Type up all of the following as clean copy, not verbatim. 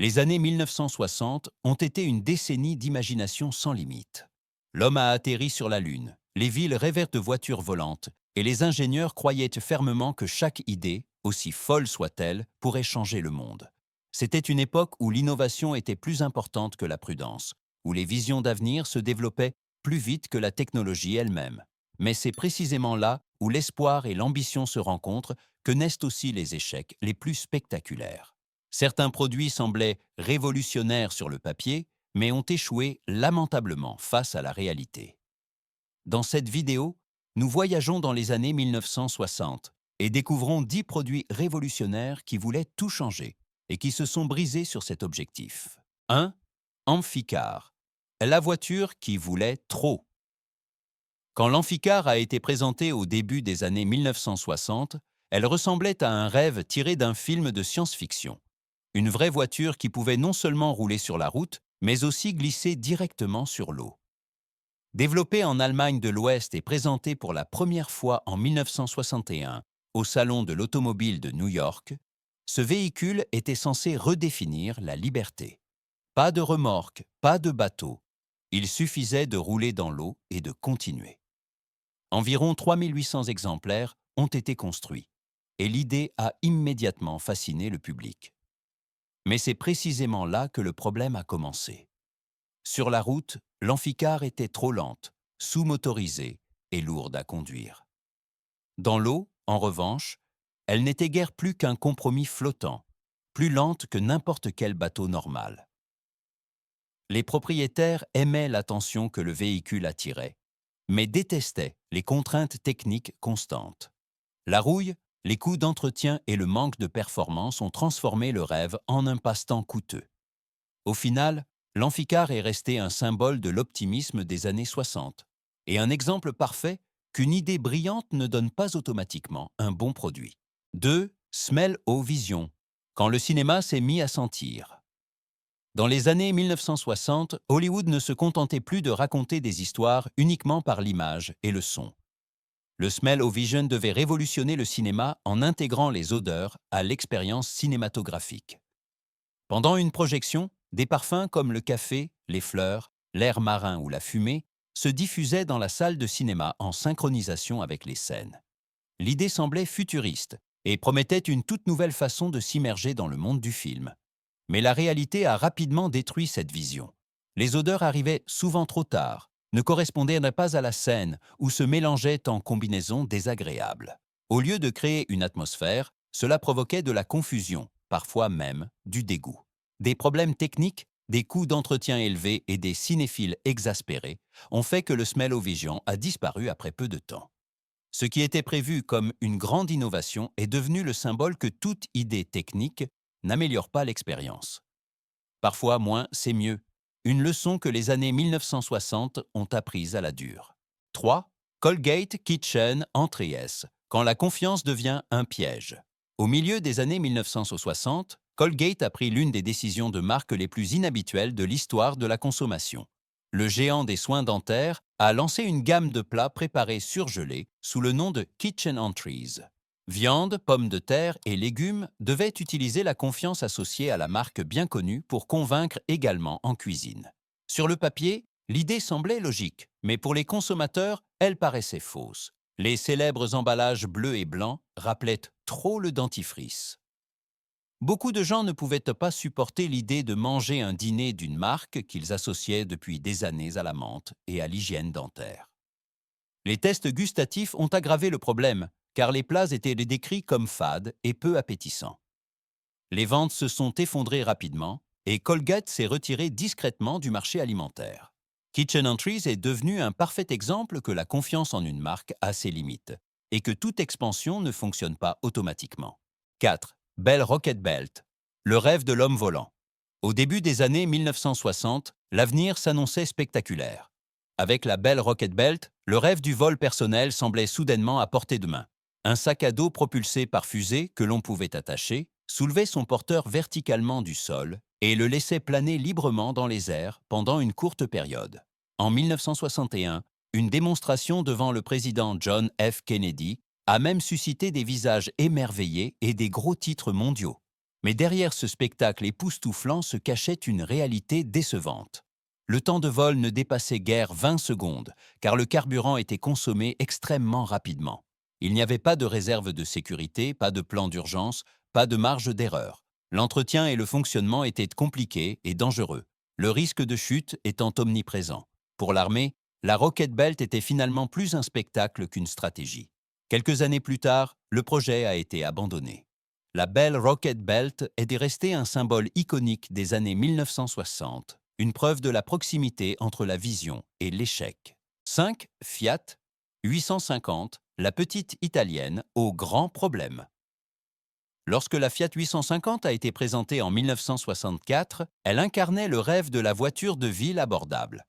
Les années 1960 ont été une décennie d'imagination sans limite. L'homme a atterri sur la Lune, les villes rêvèrent de voitures volantes, et les ingénieurs croyaient fermement que chaque idée, aussi folle soit-elle, pourrait changer le monde. C'était une époque où l'innovation était plus importante que la prudence, où les visions d'avenir se développaient plus vite que la technologie elle-même. Mais c'est précisément là où l'espoir et l'ambition se rencontrent que naissent aussi les échecs les plus spectaculaires. Certains produits semblaient révolutionnaires sur le papier, mais ont échoué lamentablement face à la réalité. Dans cette vidéo, nous voyageons dans les années 1960 et découvrons 10 produits révolutionnaires qui voulaient tout changer et qui se sont brisés sur cet objectif. 1. Amphicar, la voiture qui voulait trop. Quand l'Amphicar a été présentée au début des années 1960, elle ressemblait à un rêve tiré d'un film de science-fiction. Une vraie voiture qui pouvait non seulement rouler sur la route, mais aussi glisser directement sur l'eau. Développé en Allemagne de l'Ouest et présenté pour la première fois en 1961 au Salon de l'automobile de New York, ce véhicule était censé redéfinir la liberté. Pas de remorque, pas de bateau. Il suffisait de rouler dans l'eau et de continuer. Environ 3800 exemplaires ont été construits, et l'idée a immédiatement fasciné le public. Mais c'est précisément là que le problème a commencé. Sur la route, l'Amphicar était trop lente, sous-motorisée et lourde à conduire. Dans l'eau, en revanche, elle n'était guère plus qu'un compromis flottant, plus lente que n'importe quel bateau normal. Les propriétaires aimaient l'attention que le véhicule attirait, mais détestaient les contraintes techniques constantes. La rouille, les coûts d'entretien et le manque de performance ont transformé le rêve en un passe-temps coûteux. Au final, l'Amphicar est resté un symbole de l'optimisme des années 60 et un exemple parfait qu'une idée brillante ne donne pas automatiquement un bon produit. 2. Smell-O-Vision, quand le cinéma s'est mis à sentir. Dans les années 1960, Hollywood ne se contentait plus de raconter des histoires uniquement par l'image et le son. Le Smell-O-Vision devait révolutionner le cinéma en intégrant les odeurs à l'expérience cinématographique. Pendant une projection, des parfums comme le café, les fleurs, l'air marin ou la fumée se diffusaient dans la salle de cinéma en synchronisation avec les scènes. L'idée semblait futuriste et promettait une toute nouvelle façon de s'immerger dans le monde du film. Mais la réalité a rapidement détruit cette vision. Les odeurs arrivaient souvent trop tard, ne correspondaient pas à la scène ou se mélangeaient en combinaisons désagréables. Au lieu de créer une atmosphère, cela provoquait de la confusion, parfois même du dégoût. Des problèmes techniques, des coûts d'entretien élevés et des cinéphiles exaspérés ont fait que le Smell-O-Vision a disparu après peu de temps. Ce qui était prévu comme une grande innovation est devenu le symbole que toute idée technique n'améliore pas l'expérience. Parfois moins, c'est mieux. Une leçon que les années 1960 ont apprise à la dure. 3. Colgate Kitchen Entrées, quand la confiance devient un piège. Au milieu des années 1960, Colgate a pris l'une des décisions de marque les plus inhabituelles de l'histoire de la consommation. Le géant des soins dentaires a lancé une gamme de plats préparés surgelés sous le nom de Kitchen Entrées. Viande, pommes de terre et légumes devaient utiliser la confiance associée à la marque bien connue pour convaincre également en cuisine. Sur le papier, l'idée semblait logique, mais pour les consommateurs, elle paraissait fausse. Les célèbres emballages bleus et blancs rappelaient trop le dentifrice. Beaucoup de gens ne pouvaient pas supporter l'idée de manger un dîner d'une marque qu'ils associaient depuis des années à la menthe et à l'hygiène dentaire. Les tests gustatifs ont aggravé le problème, car les plats étaient décrits comme fades et peu appétissants. Les ventes se sont effondrées rapidement et Colgate s'est retiré discrètement du marché alimentaire. Kitchen Entries est devenu un parfait exemple que la confiance en une marque a ses limites et que toute expansion ne fonctionne pas automatiquement. 4. Bell Rocket Belt, le rêve de l'homme volant. Au début des années 1960, l'avenir s'annonçait spectaculaire. Avec la Bell Rocket Belt, le rêve du vol personnel semblait soudainement à portée de main. Un sac à dos propulsé par fusée que l'on pouvait attacher soulevait son porteur verticalement du sol et le laissait planer librement dans les airs pendant une courte période. En 1961, une démonstration devant le président John F. Kennedy a même suscité des visages émerveillés et des gros titres mondiaux. Mais derrière ce spectacle époustouflant se cachait une réalité décevante. Le temps de vol ne dépassait guère 20 secondes, car le carburant était consommé extrêmement rapidement. Il n'y avait pas de réserve de sécurité, pas de plan d'urgence, pas de marge d'erreur. L'entretien et le fonctionnement étaient compliqués et dangereux, le risque de chute étant omniprésent. Pour l'armée, la Rocket Belt était finalement plus un spectacle qu'une stratégie. Quelques années plus tard, le projet a été abandonné. La Bell Rocket Belt est restée un symbole iconique des années 1960, une preuve de la proximité entre la vision et l'échec. 5. Fiat 850, la petite italienne au grand problème. Lorsque la Fiat 850 a été présentée en 1964, elle incarnait le rêve de la voiture de ville abordable.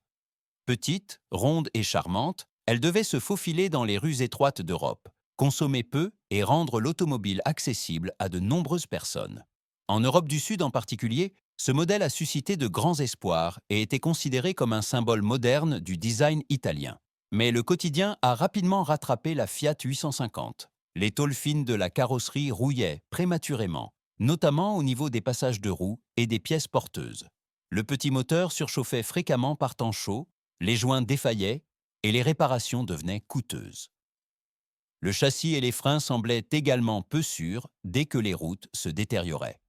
Petite, ronde et charmante, elle devait se faufiler dans les rues étroites d'Europe, consommer peu et rendre l'automobile accessible à de nombreuses personnes. En Europe du Sud en particulier, ce modèle a suscité de grands espoirs et était considéré comme un symbole moderne du design italien. Mais le quotidien a rapidement rattrapé la Fiat 850. Les tôles fines de la carrosserie rouillaient prématurément, notamment au niveau des passages de roues et des pièces porteuses. Le petit moteur surchauffait fréquemment par temps chaud, les joints défaillaient et les réparations devenaient coûteuses. Le châssis et les freins semblaient également peu sûrs dès que les routes se détérioraient.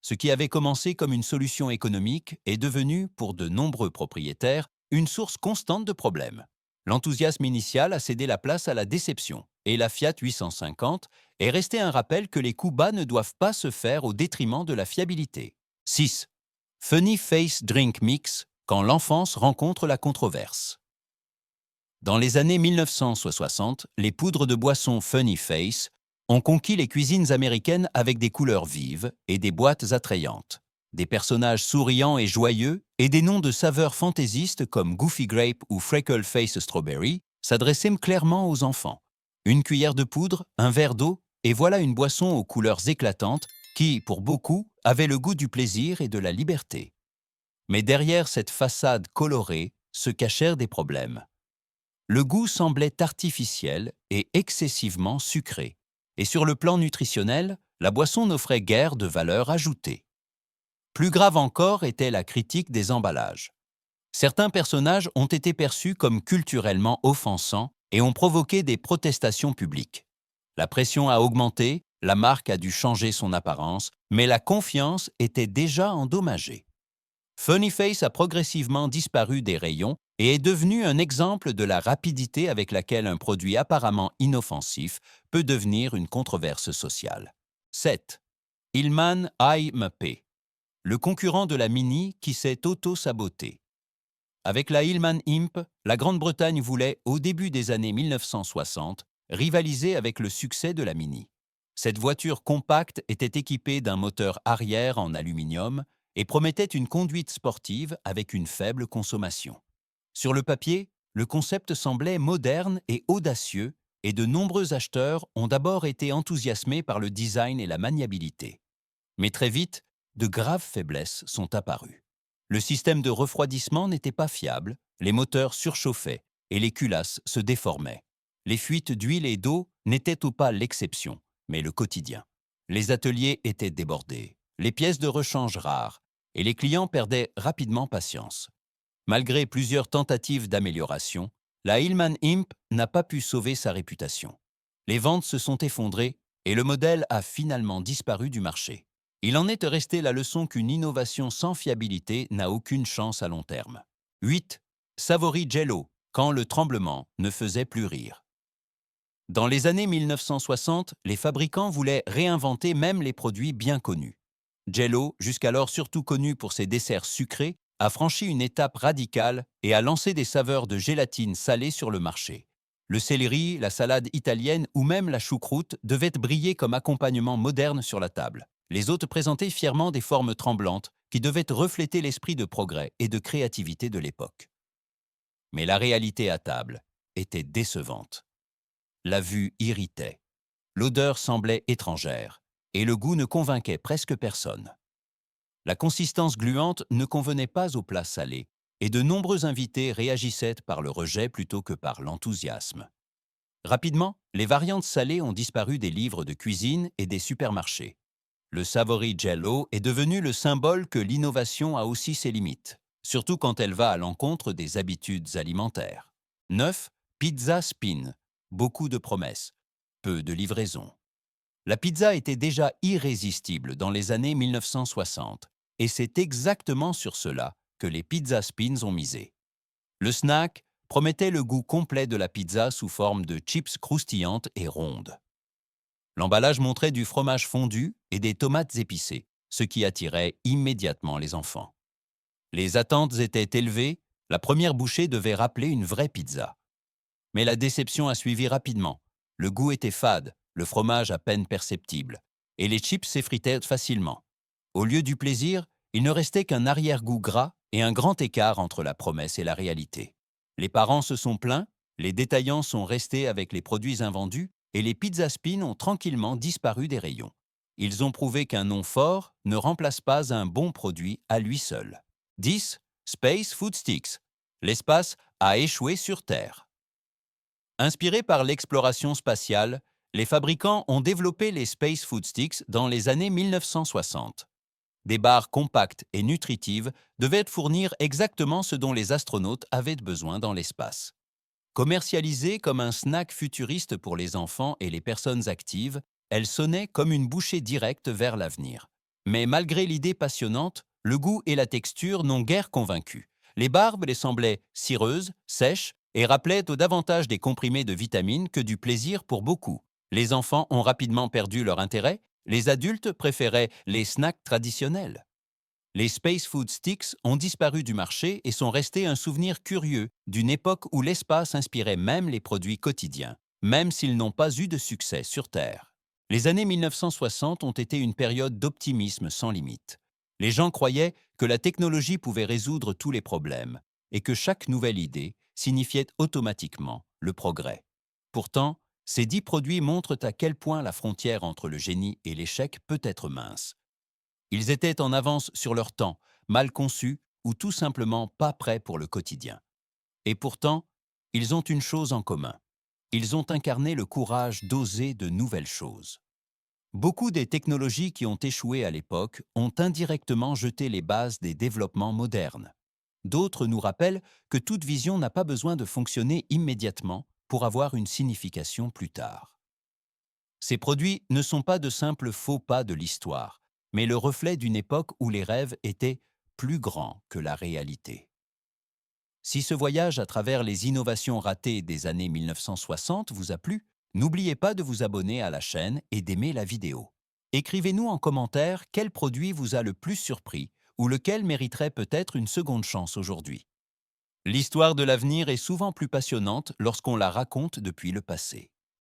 Ce qui avait commencé comme une solution économique est devenu, pour de nombreux propriétaires, une source constante de problèmes. L'enthousiasme initial a cédé la place à la déception, et la Fiat 850 est restée un rappel que les coups bas ne doivent pas se faire au détriment de la fiabilité. 6. Funny Face Drink Mix, quand l'enfance rencontre la controverse. Dans les années 1960, les poudres de boisson Funny Face ont conquis les cuisines américaines avec des couleurs vives et des boîtes attrayantes, des personnages souriants et joyeux et des noms de saveurs fantaisistes comme Goofy Grape ou Freckle Face Strawberry s'adressaient clairement aux enfants. Une cuillère de poudre, un verre d'eau, et voilà une boisson aux couleurs éclatantes qui, pour beaucoup, avait le goût du plaisir et de la liberté. Mais derrière cette façade colorée se cachèrent des problèmes. Le goût semblait artificiel et excessivement sucré. Et sur le plan nutritionnel, la boisson n'offrait guère de valeur ajoutée. Plus grave encore était la critique des emballages. Certains personnages ont été perçus comme culturellement offensants et ont provoqué des protestations publiques. La pression a augmenté, la marque a dû changer son apparence, mais la confiance était déjà endommagée. Funny Face a progressivement disparu des rayons et est devenu un exemple de la rapidité avec laquelle un produit apparemment inoffensif peut devenir une controverse sociale. 7. Hillman IMP, le concurrent de la Mini qui s'est auto-saboté. Avec la Hillman Imp, la Grande-Bretagne voulait, au début des années 1960, rivaliser avec le succès de la Mini. Cette voiture compacte était équipée d'un moteur arrière en aluminium et promettait une conduite sportive avec une faible consommation. Sur le papier, le concept semblait moderne et audacieux, et de nombreux acheteurs ont d'abord été enthousiasmés par le design et la maniabilité. Mais très vite, de graves faiblesses sont apparues. Le système de refroidissement n'était pas fiable, les moteurs surchauffaient et les culasses se déformaient. Les fuites d'huile et d'eau n'étaient pas l'exception, mais le quotidien. Les ateliers étaient débordés, les pièces de rechange rares, et les clients perdaient rapidement patience. Malgré plusieurs tentatives d'amélioration, la Hillman Imp n'a pas pu sauver sa réputation. Les ventes se sont effondrées et le modèle a finalement disparu du marché. Il en est resté la leçon qu'une innovation sans fiabilité n'a aucune chance à long terme. 8. Savory Jello, quand le tremblement ne faisait plus rire. Dans les années 1960, les fabricants voulaient réinventer même les produits bien connus. Jello, jusqu'alors surtout connu pour ses desserts sucrés, a franchi une étape radicale et a lancé des saveurs de gélatine salée sur le marché. Le céleri, la salade italienne ou même la choucroute devaient briller comme accompagnement moderne sur la table. Les hôtes présentaient fièrement des formes tremblantes qui devaient refléter l'esprit de progrès et de créativité de l'époque. Mais la réalité à table était décevante. La vue irritait, l'odeur semblait étrangère et le goût ne convainquait presque personne. La consistance gluante ne convenait pas aux plats salés, et de nombreux invités réagissaient par le rejet plutôt que par l'enthousiasme. Rapidement, les variantes salées ont disparu des livres de cuisine et des supermarchés. Le Savory Jello est devenu le symbole que l'innovation a aussi ses limites, surtout quand elle va à l'encontre des habitudes alimentaires. 9. Pizza Spin. Beaucoup de promesses, peu de livraison. La pizza était déjà irrésistible dans les années 1960, et c'est exactement sur cela que les Pizza Spins ont misé. Le snack promettait le goût complet de la pizza sous forme de chips croustillantes et rondes. L'emballage montrait du fromage fondu et des tomates épicées, ce qui attirait immédiatement les enfants. Les attentes étaient élevées, la première bouchée devait rappeler une vraie pizza. Mais la déception a suivi rapidement. Le goût était fade, le fromage à peine perceptible, et les chips s'effritaient facilement. Au lieu du plaisir, il ne restait qu'un arrière-goût gras et un grand écart entre la promesse et la réalité. Les parents se sont plaints, les détaillants sont restés avec les produits invendus, et les Pizza Spin ont tranquillement disparu des rayons. Ils ont prouvé qu'un nom fort ne remplace pas un bon produit à lui seul. 10. Space Food Sticks. L'espace a échoué sur Terre. Inspirés par l'exploration spatiale, les fabricants ont développé les Space Food Sticks dans les années 1960. Des barres compactes et nutritives devaient fournir exactement ce dont les astronautes avaient besoin dans l'espace. Commercialisées comme un snack futuriste pour les enfants et les personnes actives, elles sonnaient comme une bouchée directe vers l'avenir. Mais malgré l'idée passionnante, le goût et la texture n'ont guère convaincu. Les barbes les semblaient cireuses, sèches et rappelaient au davantage des comprimés de vitamines que du plaisir pour beaucoup. Les enfants ont rapidement perdu leur intérêt, les adultes préféraient les snacks traditionnels. Les Space Food Sticks ont disparu du marché et sont restés un souvenir curieux d'une époque où l'espace inspirait même les produits quotidiens, même s'ils n'ont pas eu de succès sur Terre. Les années 1960 ont été une période d'optimisme sans limite. Les gens croyaient que la technologie pouvait résoudre tous les problèmes et que chaque nouvelle idée signifiait automatiquement le progrès. Pourtant, ces 10 produits montrent à quel point la frontière entre le génie et l'échec peut être mince. Ils étaient en avance sur leur temps, mal conçus ou tout simplement pas prêts pour le quotidien. Et pourtant, ils ont une chose en commun. Ils ont incarné le courage d'oser de nouvelles choses. Beaucoup des technologies qui ont échoué à l'époque ont indirectement jeté les bases des développements modernes. D'autres nous rappellent que toute vision n'a pas besoin de fonctionner immédiatement pour avoir une signification plus tard. Ces produits ne sont pas de simples faux pas de l'histoire, mais le reflet d'une époque où les rêves étaient plus grands que la réalité. Si ce voyage à travers les innovations ratées des années 1960 vous a plu, n'oubliez pas de vous abonner à la chaîne et d'aimer la vidéo. Écrivez-nous en commentaire quel produit vous a le plus surpris ou lequel mériterait peut-être une seconde chance aujourd'hui. L'histoire de l'avenir est souvent plus passionnante lorsqu'on la raconte depuis le passé.